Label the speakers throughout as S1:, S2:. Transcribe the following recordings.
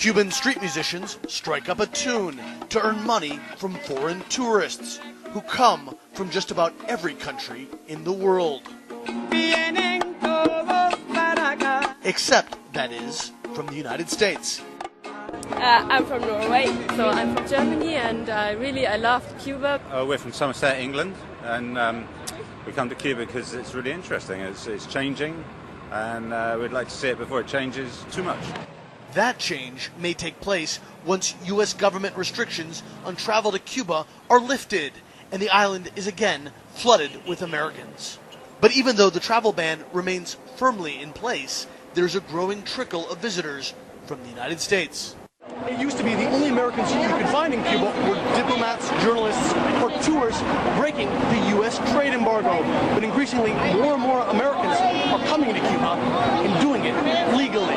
S1: Cuban street musicians strike up a tune to earn money from foreign tourists who come from just about every country in the world. Except, that is, from the United States.
S2: I'm from Norway, so I'm from Germany, and I love Cuba.
S3: We're from Somerset, England, and we come to Cuba because it's really interesting. It's changing, and we'd like to see it before it changes too much.
S1: That change may take place once U.S. government restrictions on travel to Cuba are lifted, and the island is again flooded with Americans. But even though the travel ban remains firmly in place, there's a growing trickle of visitors from the United States.
S4: It used to be the only Americans you could find in Cuba were diplomats, journalists, or tourists breaking the U.S. trade embargo. But increasingly, more and more Americans are coming to Cuba and doing it legally.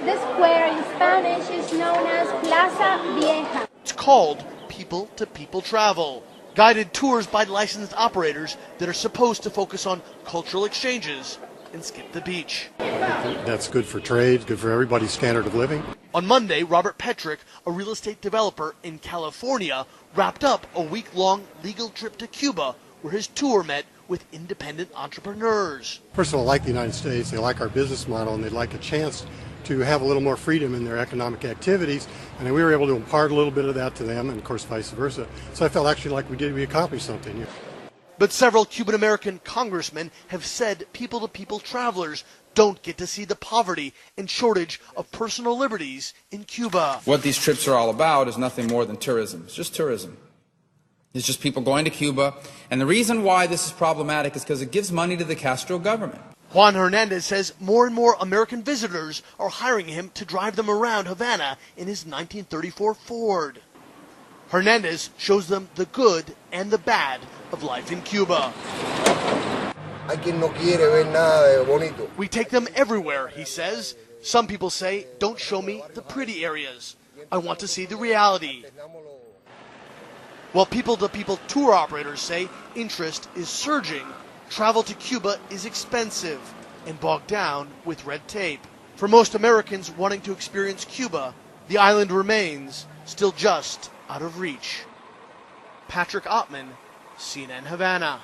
S5: The square in Spanish is known as Plaza Vieja.
S1: It's called people-to-people travel. Guided tours by licensed operators that are supposed to focus on cultural exchanges and skip the beach.
S6: That's good for trade, good for everybody's standard of living.
S1: On Monday, Robert Petrick, a real estate developer in California, wrapped up a week-long legal trip to Cuba where his tour met with independent entrepreneurs.
S6: First of all, I like the United States, they like our business model, and they'd like a chance to have a little more freedom in their economic activities, and we were able to impart a little bit of that to them, and of course vice versa. So I felt actually like we accomplished something. Yeah.
S1: But several Cuban-American congressmen have said people-to-people travelers don't get to see the poverty and shortage of personal liberties in Cuba.
S7: What these trips are all about is nothing more than tourism. It's just tourism. It's just people going to Cuba. And the reason why this is problematic is because it gives money to the Castro government.
S1: Juan Hernandez says more and more American visitors are hiring him to drive them around Havana in his 1934 Ford. Hernandez shows them the good and the bad of life in Cuba. We take them everywhere, he says. Some people say, don't show me the pretty areas. I want to see the reality. While people-to-people tour operators say interest is surging, travel to Cuba is expensive and bogged down with red tape. For most Americans wanting to experience Cuba, the island remains still just out of reach. Patrick Ottman, CNN Havana.